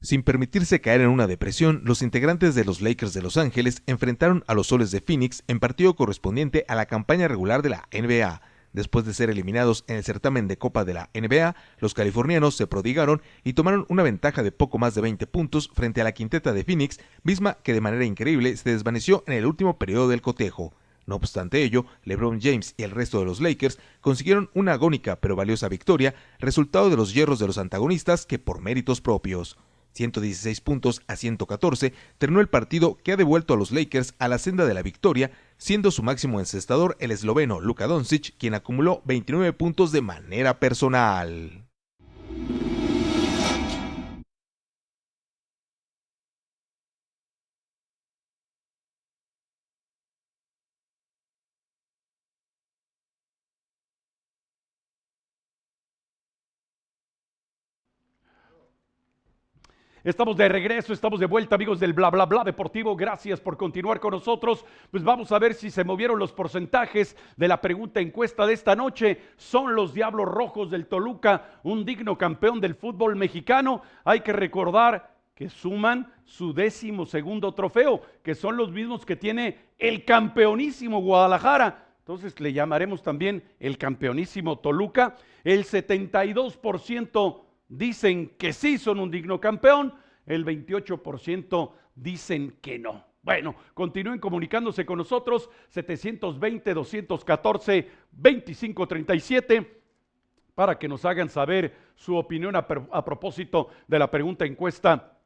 A: Sin permitirse caer en una depresión, los integrantes de los Lakers de Los Ángeles enfrentaron a los Soles de Phoenix en partido correspondiente a la campaña regular de la NBA. Después de ser eliminados en el certamen de Copa de la NBA, los californianos se prodigaron y tomaron una ventaja de poco más de 20 puntos frente a la quinteta de Phoenix, misma que de manera increíble se desvaneció en el último periodo del cotejo. No obstante ello, LeBron James y el resto de los Lakers consiguieron una agónica pero valiosa victoria, resultado de los hierros de los antagonistas que por méritos propios. 116 puntos a 114 terminó el partido que ha devuelto a los Lakers a la senda de la victoria, siendo su máximo encestador el esloveno Luka Doncic, quien acumuló 29 puntos de manera personal.
B: Estamos de regreso, estamos de vuelta, amigos del Bla Bla Bla Deportivo. Gracias por continuar con nosotros. Pues vamos a ver si se movieron los porcentajes de la pregunta encuesta de esta noche. ¿Son los Diablos Rojos del Toluca un digno campeón del fútbol mexicano? Hay que recordar que suman su 12º trofeo, que son los mismos que tiene el campeonísimo Guadalajara. Entonces le llamaremos también el campeonísimo Toluca. El 72% dicen que sí son un digno campeón, el 28% dicen que no. Bueno, continúen comunicándose con nosotros, 720-214-2537, para que nos hagan saber su opinión a propósito de la pregunta encuesta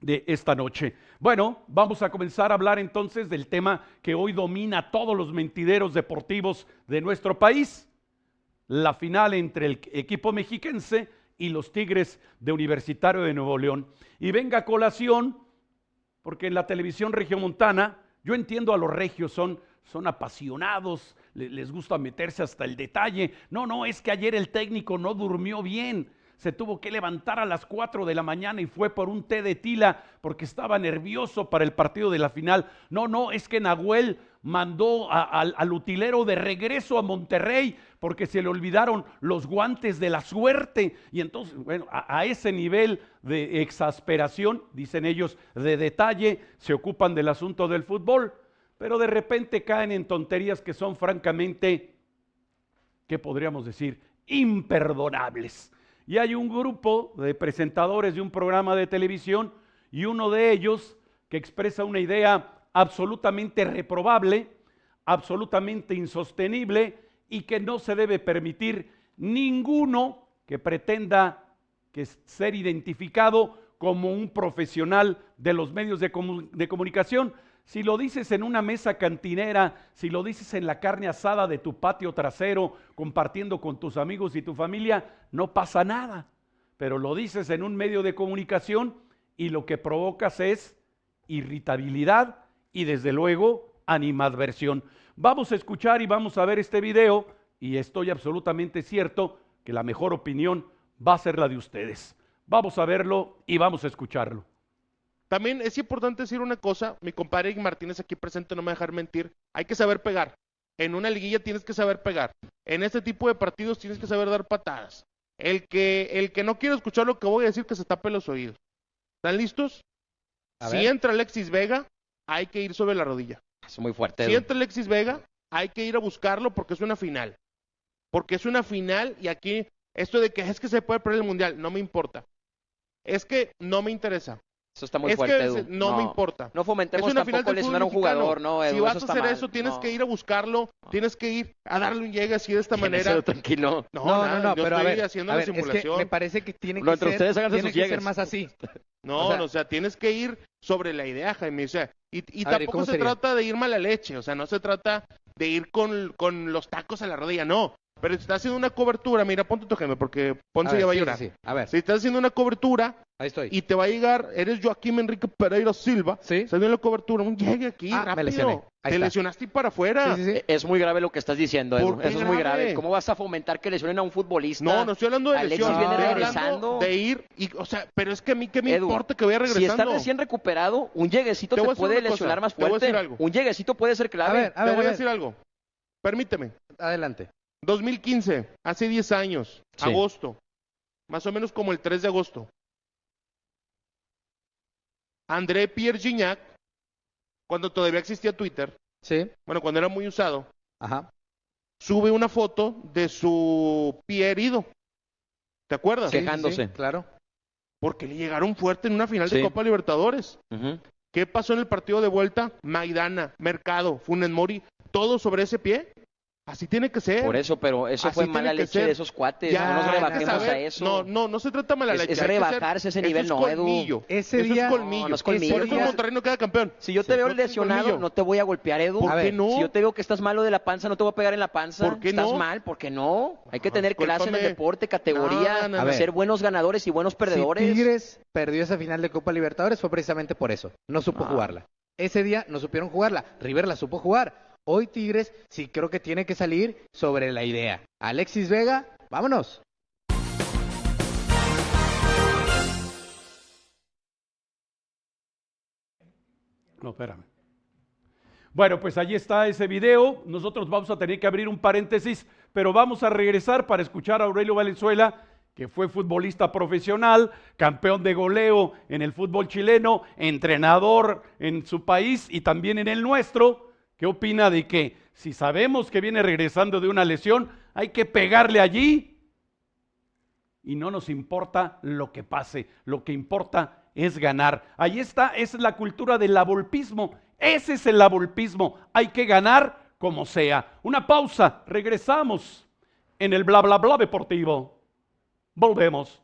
B: de esta noche. Bueno, vamos a comenzar a hablar entonces del tema que hoy domina todos los mentideros deportivos de nuestro país, la final entre el equipo mexiquense y los Tigres de Universitario de Nuevo León. Y venga a colación, porque en la televisión regiomontana, yo entiendo a los regios, son apasionados, les gusta meterse hasta el detalle. No, es que ayer el técnico no durmió bien, se tuvo que levantar a las 4 de la mañana y fue por un té de tila porque estaba nervioso para el partido de la final. No, es que Nahuel mandó al utilero de regreso a Monterrey porque se le olvidaron los guantes de la suerte. Y entonces, bueno, a ese nivel de exasperación, dicen ellos, de detalle, se ocupan del asunto del fútbol, pero de repente caen en tonterías que son francamente, ¿qué podríamos decir?, imperdonables. Y hay un grupo de presentadores de un programa de televisión y uno de ellos que expresa una idea absolutamente reprobable, absolutamente insostenible y que no se debe permitir ninguno que pretenda ser identificado como un profesional de los medios de comunicación. Si lo dices en una mesa cantinera, si lo dices en la carne asada de tu patio trasero, compartiendo con tus amigos y tu familia, no pasa nada. Pero lo dices en un medio de comunicación y lo que provocas es irritabilidad y desde luego animadversión. Vamos a escuchar y vamos a ver este video y estoy absolutamente cierto que la mejor opinión va a ser la de ustedes. Vamos a verlo y vamos a escucharlo.
D: También es importante decir una cosa, mi compadre Eric Martínez aquí presente no me va a dejar mentir, hay que saber pegar. En una liguilla tienes que saber pegar. En este tipo de partidos tienes que saber dar patadas. El que no quiere escuchar lo que voy a decir, que se tape los oídos. ¿Están listos? Si entra Alexis Vega, hay que ir sobre la rodilla.
E: Es muy fuerte.
D: Si entra Alexis Vega, hay que ir a buscarlo porque es una final. Porque es una final y aquí, esto de que es que se puede perder el mundial, no me importa. Es que no me interesa.
E: Eso está muy fuerte, Edu.
D: No me importa.
E: No fomentemos tampoco lesionar a un jugador, no, Edu.
D: Si vas
E: eso
D: a hacer
E: mal.
D: eso, tienes que ir a buscarlo, tienes que ir a darle un llegue así de esta manera.
E: Edu, tranquilo.
D: No,
F: pero
D: estoy
F: a ver,
D: haciendo la simulación.
F: es que me parece que tiene
E: Entre ustedes háganse sus
F: que ser
E: llegues.
F: más así.
D: No, o sea, tienes que ir sobre la idea, Jaime. O sea, y
F: A ver,
D: tampoco
F: ¿cómo
D: se
F: sería?
D: trata de ir mala leche, o sea, no se trata de ir con los tacos a la rodilla, no. Pero si estás haciendo una cobertura, mira, ponte tu Jaime, porque Ponce ya va a llorar.
F: Sí. A ver,
D: Si estás haciendo una cobertura
F: ahí estoy.
D: y te va a llegar, eres Joaquín Enrique Pereira Silva,
F: Sí.
D: estás en la cobertura, un llegue aquí,
F: Me
D: rápido.
F: lesioné. Ahí
D: Te
F: está.
D: lesionaste y para afuera.
F: Sí.
E: Es muy grave lo que estás diciendo, Edu.
D: ¿Por qué
E: Eso es muy
D: grave?
E: grave. ¿Cómo vas a fomentar que lesionen a un futbolista?
D: No estoy hablando de
E: Alexis
D: lesión,
E: viene
D: estoy
E: regresando.
D: hablando de ir, o sea, pero es que a mí, ¿qué me
E: Edu,
D: importa que vaya regresando?
E: Si está recién recuperado, un lleguecito
D: Te
E: te,
D: voy a decir
E: puede
D: una cosa,
E: lesionar más
D: te voy a
E: fuerte.
D: decir algo.
E: Un lleguecito puede ser clave.
F: A
D: Te voy
F: ver.
D: a decir algo, permíteme.
F: Adelante.
D: 2015, hace 10 años,
E: Sí.
D: agosto, más o menos como el 3 de agosto. André Pierre Gignac, cuando todavía existía Twitter,
F: Sí,
D: bueno, cuando era muy usado,
F: ajá.
D: sube una foto de su pie herido. ¿Te acuerdas?
E: Sí. Quejándose.
F: Claro.
D: Porque le llegaron fuerte en una final de
E: Sí.
D: Copa Libertadores.
E: Ujú.
D: ¿Qué pasó en el partido de vuelta? Maidana, Mercado, Funes Mori, todo sobre ese pie. Así tiene que ser.
E: Por eso, pero eso
D: Así
E: fue
D: tiene
E: mala
D: que
E: leche
D: ser.
E: de esos cuates.
D: Ya,
E: No nos
D: hay que
E: rebajemos
D: saber-
E: a eso.
D: No se trata mala
E: Es-
D: leche.
E: es
D: hay que ser-
E: rebajarse ese
D: eso
E: nivel,
D: es
E: no, Edu.
D: colmillo.
F: Ese
D: Eso
F: día-
D: es colmillo.
E: No, no es colmillo.
D: Por eso el Monterrey no queda campeón.
E: Si yo te veo
D: no tiene
E: lesionado,
D: colmillo.
E: no te voy a golpear, Edu.
D: ¿Por
F: A
D: qué
F: ver,
D: no?
E: Si yo te veo que estás malo de la panza, no te voy a pegar en la panza.
D: ¿Por qué
E: Estás
D: no?
E: mal, ¿por qué no? Hay que tener clase en el
D: Discúlpame.
E: deporte, categoría,
D: No,
F: no.
E: ser buenos ganadores y buenos perdedores.
F: Si Tigres perdió esa final de Copa Libertadores fue precisamente por eso. No supo
E: Ah.
F: jugarla. Ese día no supieron jugarla. River la supo jugar. Hoy Tigres sí creo que tiene que salir sobre la idea. Alexis Vega, vámonos.
B: No, espérame. Bueno, pues allí está ese video. Nosotros vamos a tener que abrir un paréntesis, pero vamos a regresar para escuchar a Aurelio Valenzuela, que fue futbolista profesional, campeón de goleo en el fútbol chileno, entrenador en su país y también en el nuestro. ¿Qué opina de que si sabemos que viene regresando de una lesión, hay que pegarle allí? Y no nos importa lo que pase, lo que importa es ganar. Ahí está, esa es la cultura del lavolpismo, ese es el lavolpismo, hay que ganar como sea. Una pausa, regresamos en el bla bla bla deportivo. Volvemos.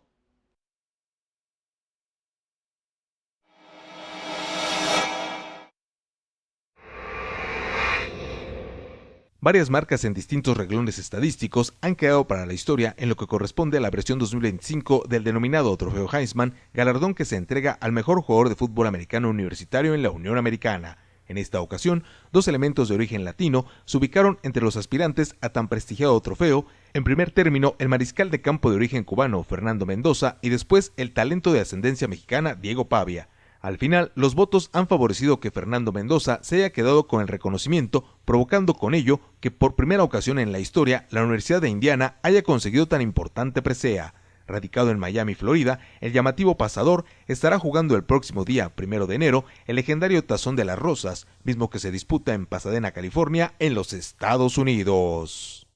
A: Varias marcas en distintos renglones estadísticos han quedado para la historia en lo que corresponde a la versión 2025 del denominado Trofeo Heisman, galardón que se entrega al mejor jugador de fútbol americano universitario en la Unión Americana. En esta ocasión, dos elementos de origen latino se ubicaron entre los aspirantes a tan prestigiado trofeo, en primer término el mariscal de campo de origen cubano Fernando Mendoza y después el talento de ascendencia mexicana Diego Pavia. Al final, los votos han favorecido que Fernando Mendoza se haya quedado con el reconocimiento, provocando con ello que por primera ocasión en la historia la Universidad de Indiana haya conseguido tan importante presea. Radicado en Miami, Florida, el llamativo pasador estará jugando el próximo día 1 de enero el legendario Tazón de las Rosas, mismo que se disputa en Pasadena, California, en los Estados Unidos.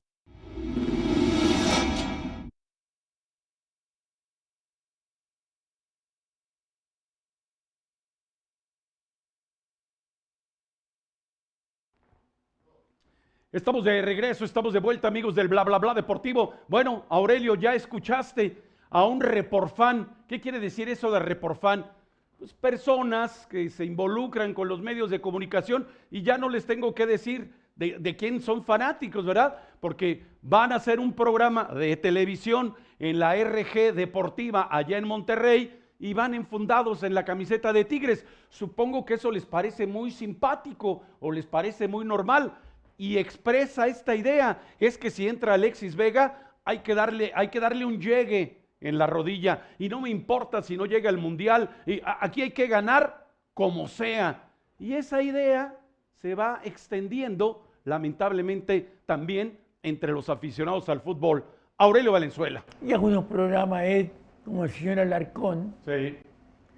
B: Estamos de regreso, estamos de vuelta, amigos del bla bla bla deportivo. Bueno, Aurelio, ya escuchaste a un reporfan. ¿Qué quiere decir eso de reporfan? Pues personas que se involucran con los medios de comunicación y ya no les tengo que decir de quién son fanáticos, ¿verdad? Porque van a hacer un programa de televisión en la RG Deportiva allá en Monterrey y van enfundados en la camiseta de Tigres. Supongo que eso les parece muy simpático o les parece muy normal. Y expresa esta idea, es que si entra Alexis Vega, hay que darle un llegue en la rodilla, y no me importa si no llega al Mundial, aquí hay que ganar como sea. Y esa idea se va extendiendo, lamentablemente, también entre los aficionados al fútbol. Aurelio Valenzuela.
C: Y algunos programas es como el señor Alarcón.
B: Sí.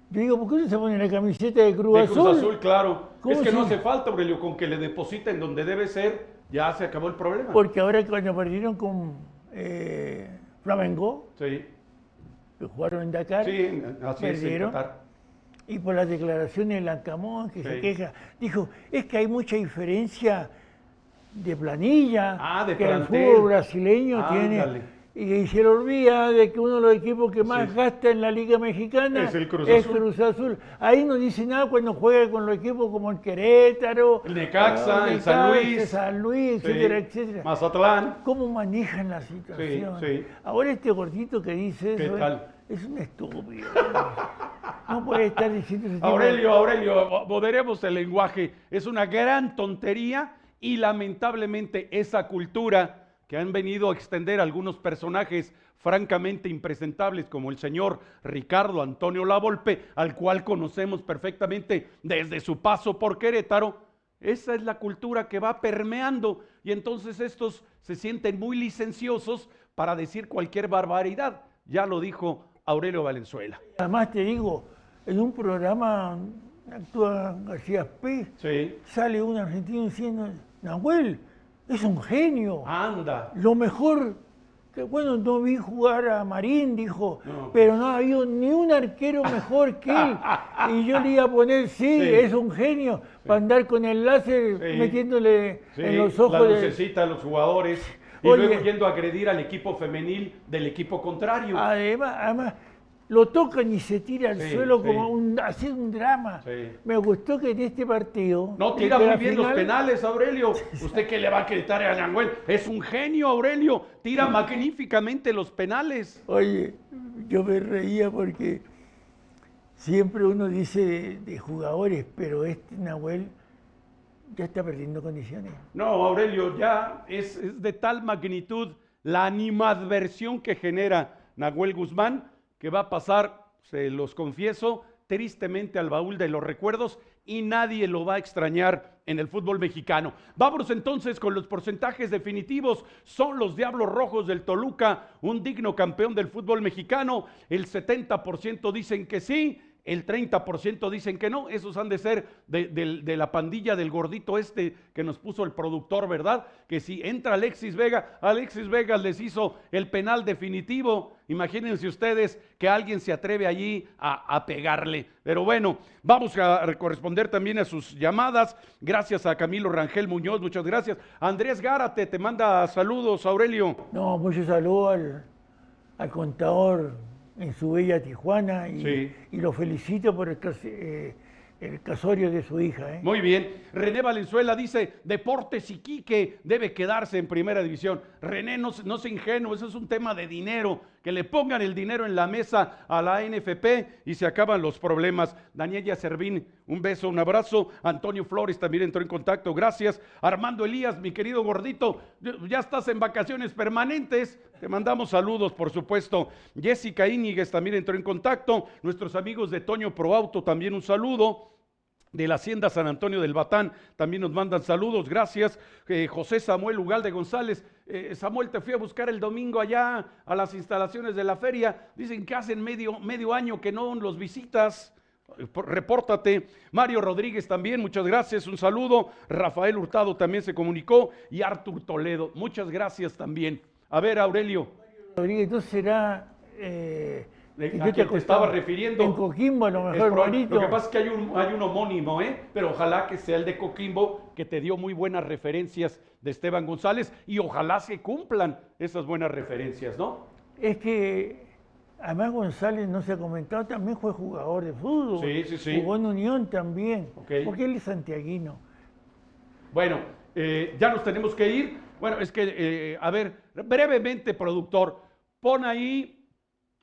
C: Yo digo, ¿por qué no se pone la camiseta de Cruz
B: De
C: Azul?
B: Cruz Azul, claro.
C: ¿Cómo
B: Es que no
C: se-
B: hace falta, Aurelio, con que le depositen donde debe ser, ya se acabó el problema.
C: Porque ahora cuando perdieron con Flamengo,
B: Sí,
C: que jugaron en Dakar,
B: sí, así es en
C: perdieron.
B: Qatar.
C: Y por las declaraciones de Lancamón, que se
B: Sí.
C: queja, dijo, es que hay mucha diferencia de planilla,
B: De
C: que el
B: plantel.
C: fútbol brasileño
B: Ándale.
C: tiene. Y se le olvida de que uno de los equipos que más
B: Sí.
C: gasta en la Liga Mexicana
B: Es el Cruz Azul.
C: Cruz Azul. Ahí no dice nada cuando juega con los equipos como el Querétaro,
B: El Necaxa, el San Luis.
C: San Luis,
B: Sí,
C: etcétera, etcétera.
B: Mazatlán.
C: ¿Cómo manejan la situación?
B: sí.
C: Ahora este gordito que dice
B: ¿Qué
C: eso
B: tal?
C: es un estúpido. No puede estar diciendo ese tipo de-
B: Aurelio, moderemos el lenguaje. Es una gran tontería y lamentablemente esa cultura que han venido a extender algunos personajes francamente impresentables como el señor Ricardo Antonio Lavolpe, al cual conocemos perfectamente desde su paso por Querétaro. Esa es la cultura que va permeando y entonces estos se sienten muy licenciosos para decir cualquier barbaridad. Ya lo dijo Aurelio Valenzuela.
C: Además te digo, en un programa actúa García P.
B: Sí.
C: Sale un argentino diciendo, Nahuel, es un genio.
B: Anda.
C: Lo mejor, que bueno, no vi jugar a Marín, dijo,
B: No.
C: pero no ha habido ni un arquero mejor que él. Y yo le iba a poner, sí,
B: Sí.
C: es un genio, para andar con el láser
B: Sí.
C: metiéndole
B: Sí,
C: en los ojos
B: la
C: de...
B: lucecita a los jugadores y
C: Oye.
B: luego yendo a agredir al equipo femenil del equipo contrario.
C: Además, lo tocan y se tira al
B: Sí,
C: suelo
B: sí.
C: como hace un drama.
B: Sí.
C: Me gustó que en este partido...
B: No,
C: de
B: tira muy
C: la
B: bien los
C: final,
B: penales, Aurelio. ¿Usted qué le va a gritar a Nahuel? Es un genio, Aurelio. Tira magníficamente los penales.
C: Oye, yo me reía porque siempre uno dice de jugadores, pero este Nahuel ya está perdiendo condiciones.
B: No, Aurelio, ya es de tal magnitud la animadversión que genera Nahuel Guzmán que va a pasar, se los confieso, tristemente al baúl de los recuerdos y nadie lo va a extrañar en el fútbol mexicano. Vámonos entonces con los porcentajes definitivos. Son los Diablos Rojos del Toluca un digno campeón del fútbol mexicano. El 70% dicen que sí, el 30% dicen que no. Esos han de ser de la pandilla del gordito este que nos puso el productor, ¿verdad? Que si entra Alexis Vega les hizo el penal definitivo. Imagínense ustedes que alguien se atreve allí a pegarle. Pero bueno, vamos a corresponder también a sus llamadas. Gracias a Camilo Rangel Muñoz, muchas gracias. Andrés Gárate te manda saludos, Aurelio.
C: No, mucho saludo al contador en su bella Tijuana y,
B: Sí.
C: y lo felicito por el casorio de su hija.
B: Muy bien. René Valenzuela dice, Deportes Iquique debe quedarse en primera división. René, no se ingenuo, eso es un tema de dinero. Que le pongan el dinero en la mesa a la NFP y se acaban los problemas. Daniela Servín, un beso, un abrazo. Antonio Flores también entró en contacto, gracias. Armando Elías, mi querido gordito, ya estás en vacaciones permanentes. Te mandamos saludos, por supuesto. Jessica Íñiguez también entró en contacto. Nuestros amigos de Toño Proauto también un saludo. De la Hacienda San Antonio del Batán también nos mandan saludos, gracias. José Samuel Ugalde González, Samuel, te fui a buscar el domingo allá a las instalaciones de la feria, dicen que hacen medio año que no los visitas, repórtate. Mario Rodríguez también, muchas gracias, un saludo. Rafael Hurtado también se comunicó y Artur Toledo, muchas gracias también. A ver, Aurelio.
C: Rodríguez, entonces será...
B: ¿A quién te estaba refiriendo?
C: En Coquimbo, a lo mejor, bonito.
B: Lo que pasa es que hay un homónimo, pero ojalá que sea el de Coquimbo, que te dio muy buenas referencias de Esteban González, y ojalá se cumplan esas buenas referencias, ¿no?
C: Es que, además González, no se ha comentado, también fue jugador de fútbol.
B: Sí.
C: Jugó en Unión también,
B: Okay.
C: porque él es santiaguino.
B: Bueno, ya nos tenemos que ir. Bueno, es que, a ver, brevemente, productor, pon ahí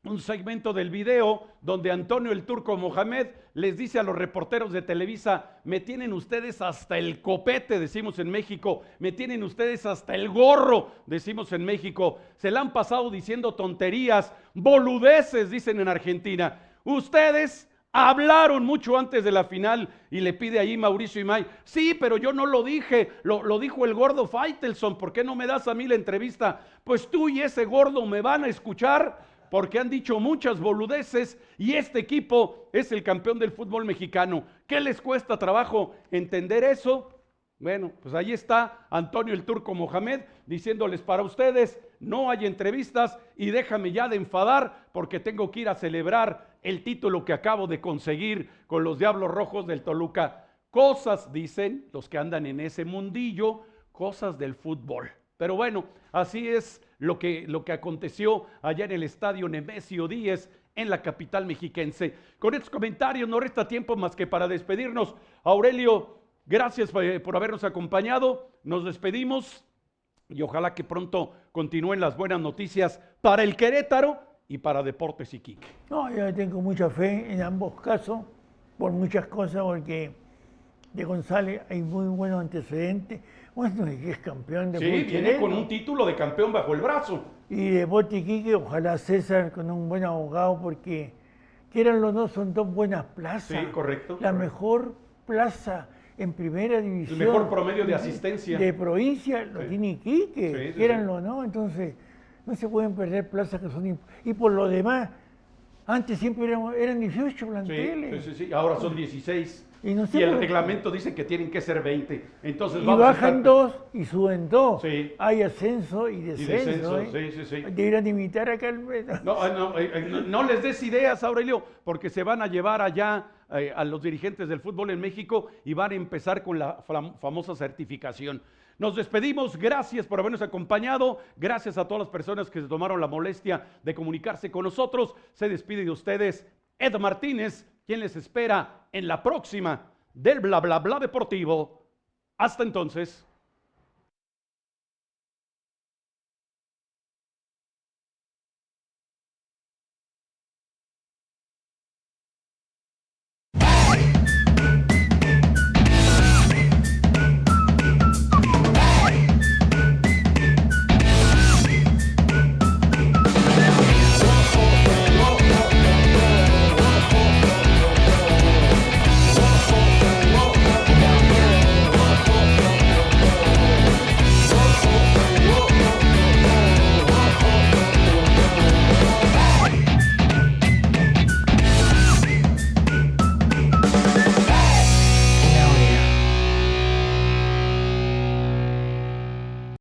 B: un segmento del video donde Antonio el Turco Mohamed les dice a los reporteros de Televisa, me tienen ustedes hasta el copete, decimos en México, me tienen ustedes hasta el gorro, decimos en México, se la han pasado diciendo tonterías, boludeces, dicen en Argentina. Ustedes hablaron mucho antes de la final y le pide ahí Mauricio Imay, sí, pero yo no lo dije, lo dijo el gordo Faitelson, ¿por qué no me das a mí la entrevista? Pues tú y ese gordo me van a escuchar porque han dicho muchas boludeces y este equipo es el campeón del fútbol mexicano. ¿Qué les cuesta trabajo entender eso? Bueno, pues ahí está Antonio el Turco Mohamed diciéndoles para ustedes, no hay entrevistas y déjame ya de enfadar porque tengo que ir a celebrar el título que acabo de conseguir con los Diablos Rojos del Toluca. Cosas, dicen los que andan en ese mundillo, cosas del fútbol. Pero bueno, así es lo que aconteció allá en el estadio Nemesio 10 en la capital mexiquense. Con estos comentarios no resta tiempo más que para despedirnos. Aurelio, gracias por habernos acompañado. Nos despedimos y ojalá que pronto continúen las buenas noticias para el Querétaro y para Deportes Iquique.
C: No, yo tengo mucha fe en ambos casos, por muchas cosas, porque de González hay muy buenos antecedentes. Bueno, es campeón de
B: Sí, viene con un título de campeón bajo el brazo.
C: Y de Botiquique, ojalá César con un buen abogado, porque quieran los dos, son dos buenas plazas.
B: Sí, correcto.
C: La mejor plaza en primera división.
B: El mejor promedio de asistencia.
C: De provincia lo tiene Iquique,
B: Sí,
C: quieranlo o no. Entonces, no se pueden perder plazas que son... Y por lo demás, Antes siempre eran 18 planteles.
B: Sí. Ahora son 16.
C: Y no sé
B: Y el
C: por-
B: reglamento dice que tienen que ser 20. Entonces
C: Y
B: vamos a
C: bajan
B: estar-
C: 2 y suben 2.
B: Sí.
C: Hay ascenso y descenso.
B: descenso, sí.
C: Deberían imitar acá el...
B: No les des ideas, Aurelio, porque se van a llevar allá a los dirigentes del fútbol en México y van a empezar con la famosa certificación. Nos despedimos, gracias por habernos acompañado, gracias a todas las personas que se tomaron la molestia de comunicarse con nosotros. Se despide de ustedes Ed Martínez, quien les espera en la próxima del Bla Bla Bla Deportivo. Hasta entonces.